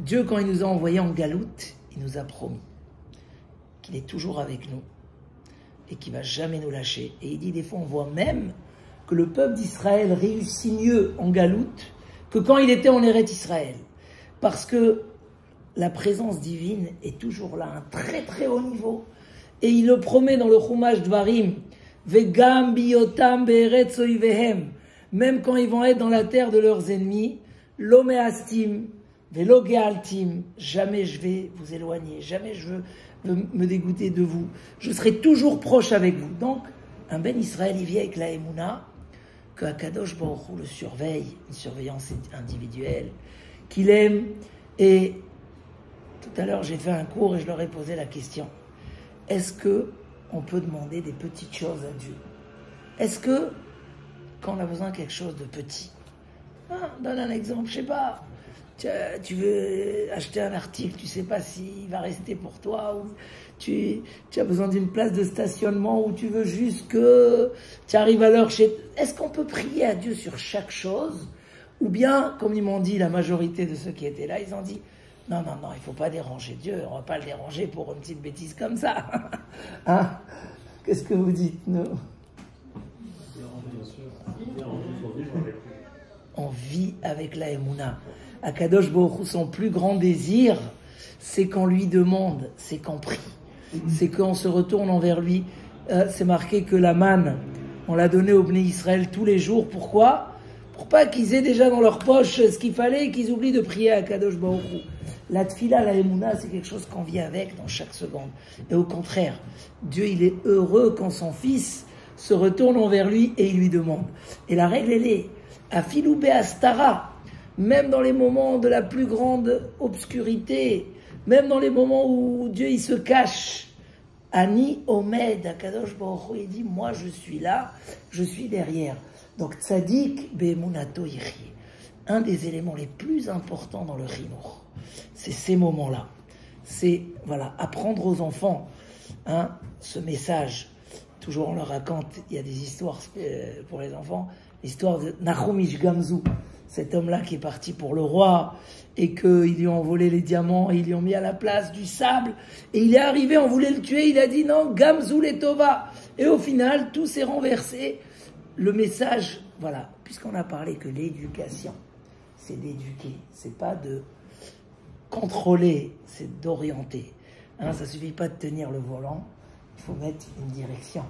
Speaker 1: Dieu, quand il nous a envoyés en galoute, il nous a promis qu'il est toujours avec nous et qu'il ne va jamais nous lâcher. Et il dit, des fois, on voit même que le peuple d'Israël réussit mieux en galoute que quand il était en Eretz Israël. Parce que la présence divine est toujours là, un très très haut niveau. Et il le promet dans le Chumash Dvarim, « Vegam biotam be'eretz oivehem » même quand ils vont être dans la terre de leurs ennemis, lo me'astim, velo ge'altim, jamais je vais vous éloigner, jamais je veux me dégoûter de vous. Je serai toujours proche avec vous. Donc, un Ben Israël, il vit avec la Emouna, que Akadosh Baruch Hu le surveille, une surveillance individuelle, qu'il aime. Et tout à l'heure, j'ai fait un cours et je leur ai posé la question. Est-ce que on peut demander des petites choses à Dieu? Est-ce que quand on a besoin de quelque chose de petit, Donne un exemple, je sais pas. Tu veux acheter un article, tu sais pas s'il va rester pour toi, ou tu as besoin d'une place de stationnement, ou tu veux juste que tu arrives à l'heure chez... Est-ce qu'on peut prier à Dieu sur chaque chose? Ou bien, comme ils m'ont dit, la majorité de ceux qui étaient là, ils ont dit, non, il faut pas déranger Dieu, on va pas le déranger pour une petite bêtise comme ça. Hein? Qu'est-ce que vous dites, nous? On vit avec la Emouna. Akadosh Baruch Hu, son plus grand désir, c'est qu'on lui demande, c'est qu'on prie, c'est qu'on se retourne envers lui. C'est marqué que la manne, on l'a donnée au Bnei Israël tous les jours. Pourquoi? Pour pas qu'ils aient déjà dans leur poche ce qu'il fallait et qu'ils oublient de prier à Akadosh Baruch Hu. La tfila, la Emouna, c'est quelque chose qu'on vit avec dans chaque seconde. Et au contraire, Dieu, il est heureux quand son fils se retourne envers lui et il lui demande. Et la règle, elle est, Afilou be'astara, même dans les moments de la plus grande obscurité, même dans les moments où Dieu il se cache, Ani Omed, Akadosh Baruch Hu, il dit, moi je suis là, je suis derrière. Donc Tzadik be'emunato yichye. Un des éléments les plus importants dans le Chinour, c'est ces moments-là. C'est, voilà, apprendre aux enfants ce message. Toujours on leur raconte, il y a des histoires pour les enfants, l'histoire de Nahum Ish Gamzu, cet homme-là qui est parti pour le roi et qu'ils lui ont volé les diamants et ils lui ont mis à la place du sable et il est arrivé, on voulait le tuer, il a dit non, Gamzu Letova, et au final tout s'est renversé. Le message, voilà, puisqu'on a parlé que l'éducation c'est d'éduquer, c'est pas de contrôler, c'est d'orienter. Ça suffit pas de tenir le volant, il faut mettre une direction.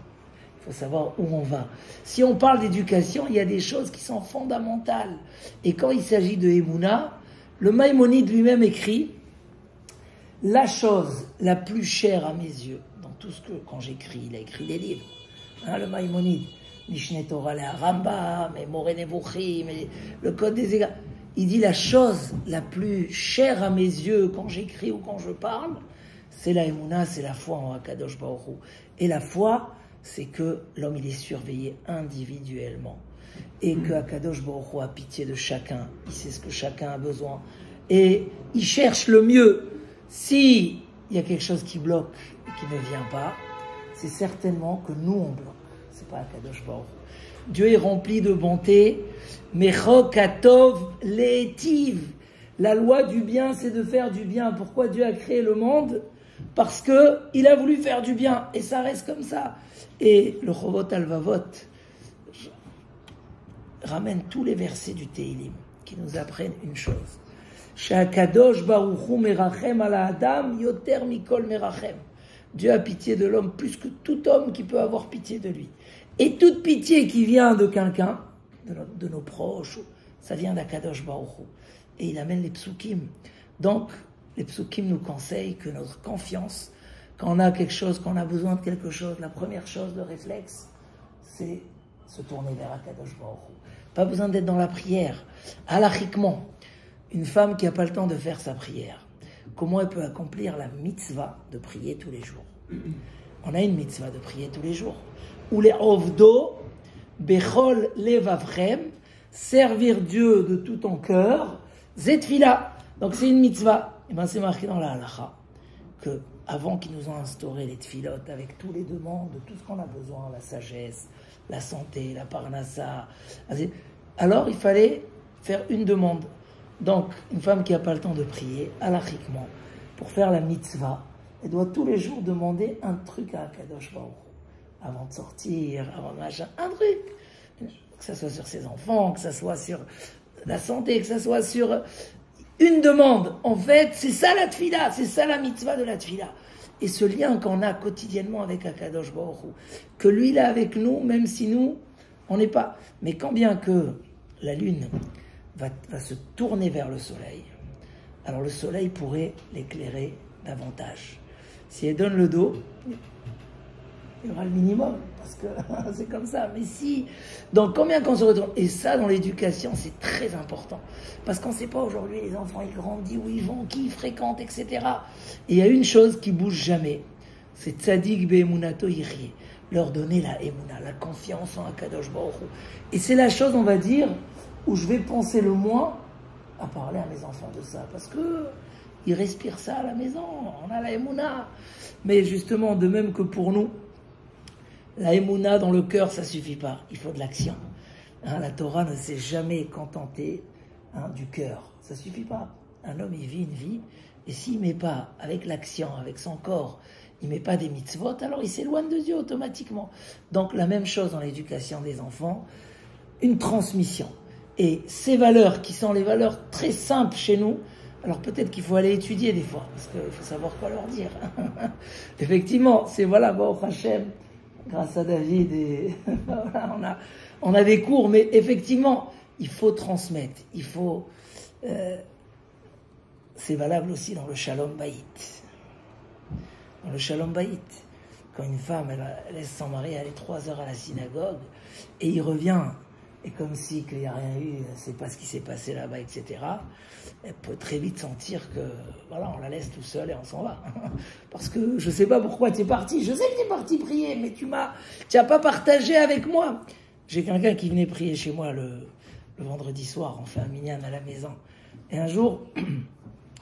Speaker 1: Il faut savoir où on va. Si on parle d'éducation, il y a des choses qui sont fondamentales. Et quand il s'agit de Emouna, le Maïmonide lui-même écrit la chose la plus chère à mes yeux, dans tout ce que, quand j'écris, il a écrit des livres, le Maïmonide, Mishneh Torah, le Rambam, Moreh Nevuchim, le Code des Égards. Il dit la chose la plus chère à mes yeux quand j'écris ou quand je parle, c'est la Emouna, c'est la foi en Akadosh Baruch Hu. Et la foi, c'est que l'homme il est surveillé individuellement et que Akadosh Baruch Hu a pitié de chacun, il sait ce que chacun a besoin et il cherche le mieux. Si il y a quelque chose qui bloque et qui ne vient pas, c'est certainement que nous on bloque, c'est pas Akadosh Baruch Hu. Dieu est rempli de bonté, Mechok Atov Le'etiv. La loi du bien, c'est de faire du bien. Pourquoi Dieu a créé le monde? Parce que il a voulu faire du bien et ça reste comme ça. Et le Chovot Alvavot ramène tous les versets du Teilim qui nous apprennent une chose. Sha'akadosh Baruch Hu merachem ala Adam yoter mikol merachem. Dieu a pitié de l'homme plus que tout homme qui peut avoir pitié de lui. Et toute pitié qui vient de quelqu'un, de nos proches, ça vient d'Akadosh Baruch Hu. Et il amène les psukim. Donc, les psukim nous conseillent que notre confiance, quand on a quelque chose, quand on a besoin de quelque chose, la première chose, le réflexe, c'est se tourner vers Akadosh Baruch Hu. Pas besoin d'être dans la prière. Halachiquement, une femme qui n'a pas le temps de faire sa prière, comment elle peut accomplir la mitzvah de prier tous les jours? On a une mitzvah de prier tous les jours. Ou les ovdo, bechol levavchem, servir Dieu de tout ton cœur, zetfila. Donc c'est une mitzvah. Et bien c'est marqué dans la halacha que avant qu'ils nous ont instauré les tfilotes avec tous les demandes de tout ce qu'on a besoin, la sagesse, la santé, la parnassa, alors il fallait faire une demande. Donc une femme qui n'a pas le temps de prier, halachiquement, pour faire la mitzvah, elle doit tous les jours demander un truc à Akadosh Baruch Hu. Avant de sortir, avant de machin, un truc. Que ça soit sur ses enfants, que ça soit sur la santé, que ça soit sur une demande. En fait, c'est ça la tfila, c'est ça la mitzvah de la tfila. Et ce lien qu'on a quotidiennement avec Akadosh Baruch Hu, que lui il est avec nous, même si nous, on n'est pas. Mais quand bien que la lune va se tourner vers le soleil, alors le soleil pourrait l'éclairer davantage. Si elle donne le dos, il y aura le minimum, parce que c'est comme ça. Mais si, donc combien qu'on se retourne, et ça dans l'éducation c'est très important, parce qu'on ne sait pas aujourd'hui les enfants ils grandissent, où ils vont, qui ils fréquentent, etc. Et il y a une chose qui bouge jamais, c'est tzadik be'emunato yichye, leur donner la emuna, la confiance en Akadosh Baruch Hu. Et c'est la chose, on va dire, où je vais penser le moins à parler à mes enfants de ça. Parce que ils respirent ça à la maison, on a la Emouna. Mais justement, de même que pour nous, la Emouna dans le cœur, ça suffit pas. Il faut de l'action. Hein, la Torah ne s'est jamais contentée du cœur. Ça suffit pas. Un homme, il vit une vie, et s'il met pas avec l'action, avec son corps, il met pas des mitzvot, alors il s'éloigne de Dieu automatiquement. Donc la même chose dans l'éducation des enfants, une transmission. Et ces valeurs qui sont les valeurs très simples chez nous, alors peut-être qu'il faut aller étudier des fois, parce qu'il faut savoir quoi leur dire. Effectivement, c'est voilà, bon, Hachem, grâce à David, et voilà, on a des cours, mais effectivement, il faut transmettre, il faut... c'est valable aussi dans le Shalom Bayit. Dans le Shalom Bayit, quand une femme, elle laisse son mari aller 3 heures à la synagogue, et il revient, et comme si qu'il n'y a rien eu, elle ne sait pas ce qui s'est passé là-bas, etc., elle peut très vite sentir que, voilà, on la laisse tout seul et on s'en va. Parce que je ne sais pas pourquoi tu es parti, je sais que tu es parti prier, mais tu n'as pas partagé avec moi. J'ai quelqu'un qui venait prier chez moi le vendredi soir, on fait un minyan à la maison. Et un jour,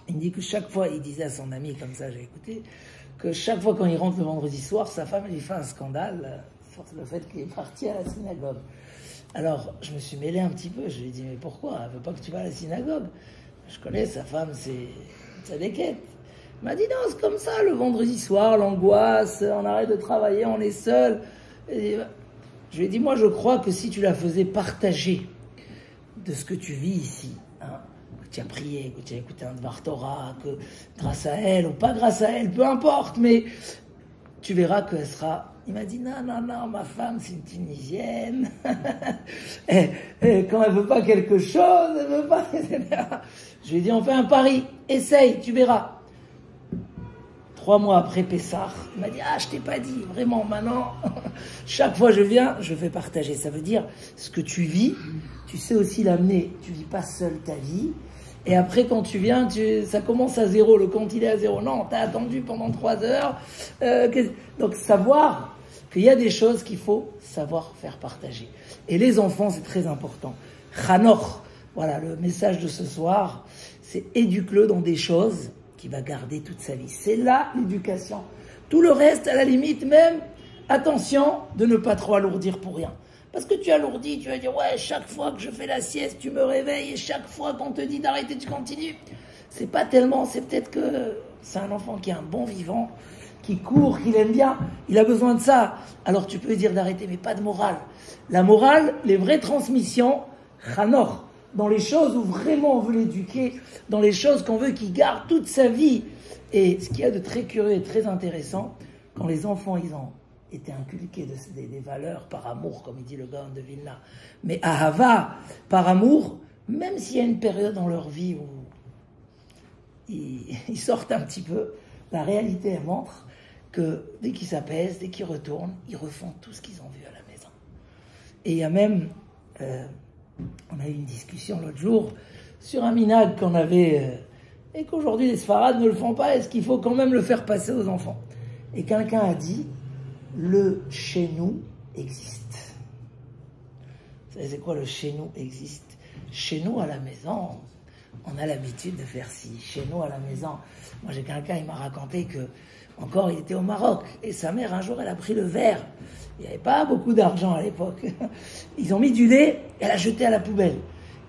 Speaker 1: il me dit que chaque fois, il disait à son ami, comme ça j'ai écouté, que chaque fois quand il rentre le vendredi soir, sa femme lui fait un scandale sur le fait qu'il est parti à la synagogue. Alors, je me suis mêlé un petit peu, je lui ai dit, mais pourquoi? Elle veut pas que tu vas à la synagogue. Je connais, sa femme, c'est des quêtes. Il m'a dit, non, c'est comme ça, le vendredi soir, l'angoisse, on arrête de travailler, on est seul. Et je lui ai dit, moi, je crois que si tu la faisais partager de ce que tu vis ici, hein, que tu as prié, que tu as écouté un Dvar Torah, que grâce à elle ou pas grâce à elle, peu importe, mais tu verras qu'elle sera... Il m'a dit, non, ma femme, c'est une Tunisienne. et quand elle veut pas quelque chose, elle veut pas... Je lui ai dit, on fait un pari, essaye, tu verras. 3 mois après Pessah, il m'a dit, je t'ai pas dit, vraiment, maintenant, chaque fois je viens, je vais partager. Ça veut dire, ce que tu vis, tu sais aussi l'amener. Tu vis pas seul ta vie. Et après, quand tu viens, ça commence à 0, le compte il est à 0. Non, t'as attendu pendant 3 heures. Donc, savoir qu'il y a des choses qu'il faut savoir faire partager. Et les enfants, c'est très important. Chanor, voilà, le message de ce soir, c'est éduque-le dans des choses qu'il va garder toute sa vie. C'est là l'éducation. Tout le reste, à la limite même, attention de ne pas trop alourdir pour rien. Parce que tu alourdis, tu vas dire, ouais, chaque fois que je fais la sieste, tu me réveilles, et chaque fois qu'on te dit d'arrêter, tu continues. C'est pas tellement, c'est peut-être que c'est un enfant qui est un bon vivant, qui court, qui l'aime bien, il a besoin de ça. Alors tu peux lui dire d'arrêter, mais pas de morale. La morale, les vraies transmissions, chanor, dans les choses où vraiment on veut l'éduquer, dans les choses qu'on veut qu'il garde toute sa vie. Et ce qu'il y a de très curieux et très intéressant, quand les enfants, ils ont été inculqués des valeurs par amour, comme il dit le Gaon de Vilna, mais ahava, par amour, même s'il y a une période dans leur vie où ils sortent un petit peu, la réalité, elle montre que dès qu'ils s'apaisent, dès qu'ils retournent, ils refont tout ce qu'ils ont vu à la maison. Et il y a même, on a eu une discussion l'autre jour sur un minag qu'on avait, et qu'aujourd'hui les Sfarades ne le font pas, est-ce qu'il faut quand même le faire passer aux enfants? Et quelqu'un a dit, le chez nous existe. Vous savez c'est quoi le chez nous existe? Chez nous à la maison, on a l'habitude de faire ci. Chez nous à la maison, moi j'ai quelqu'un, il m'a raconté que encore il était au Maroc et sa mère un jour elle a pris le verre. Il n'y avait pas beaucoup d'argent à l'époque. Ils ont mis du lait, elle a jeté à la poubelle.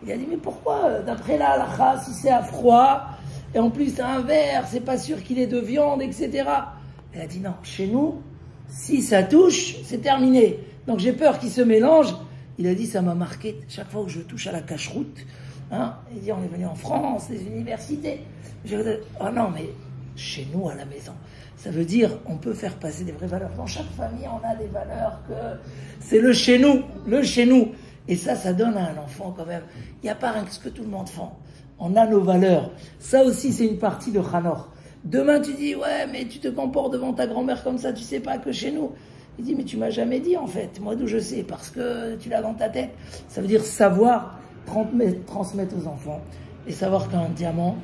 Speaker 1: Il a dit mais pourquoi d'après la halakha si c'est à froid et en plus c'est un verre, c'est pas sûr qu'il est de viande, etc. Elle a dit non, chez nous si ça touche c'est terminé. Donc j'ai peur qu'il se mélange. Il a dit ça m'a marqué chaque fois que je touche à la cache-route. Hein, il dit on est venu en France, les universités. Je dis, oh non mais chez nous à la maison. Ça veut dire on peut faire passer des vraies valeurs. Dans chaque famille on a des valeurs que c'est le chez nous, le chez nous. Et ça donne à un enfant quand même. Il n'y a pas rien que ce que tout le monde fait. On a nos valeurs. Ça aussi c'est une partie de Chanor. Demain tu dis ouais mais tu te comportes devant ta grand-mère comme ça, tu sais pas que chez nous. Il dit mais tu m'as jamais dit en fait. Moi d'où je sais parce que tu l'as dans ta tête. Ça veut dire savoir transmettre aux enfants et savoir qu'un diamant,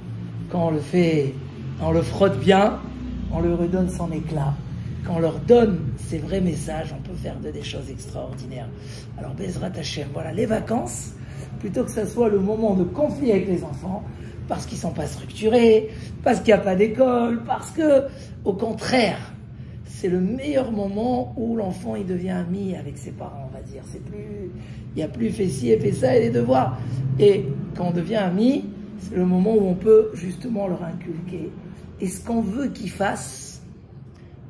Speaker 1: quand on le fait, on le frotte bien, on lui redonne son éclat. quand on leur donne ces vrais messages, on peut faire des choses extraordinaires. Alors, Bezrat Hashem, voilà, les vacances, plutôt que ça soit le moment de conflit avec les enfants, parce qu'ils ne sont pas structurés, parce qu'il n'y a pas d'école, parce que, au contraire, c'est le meilleur moment où l'enfant il devient ami avec ses parents, on va dire. Il n'y a plus fait ci et fait ça et les devoirs. Et quand on devient ami, c'est le moment où on peut justement leur inculquer. Et ce qu'on veut qu'ils fassent,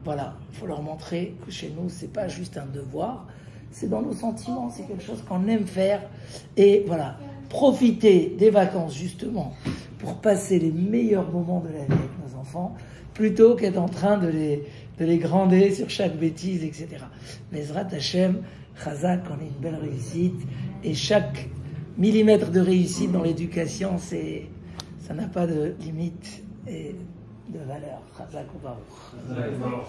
Speaker 1: voilà, il faut leur montrer que chez nous, c'est pas juste un devoir, c'est dans nos sentiments, c'est quelque chose qu'on aime faire. Et voilà, profiter des vacances justement pour passer les meilleurs moments de la vie avec nos enfants, plutôt qu'être en train de les grander sur chaque bêtise, etc. Bezrat Hashem, Chazak, on ait une belle réussite, et chaque millimètre de réussite dans l'éducation, ça n'a pas de limite et de valeur. Chazak ou Baruch.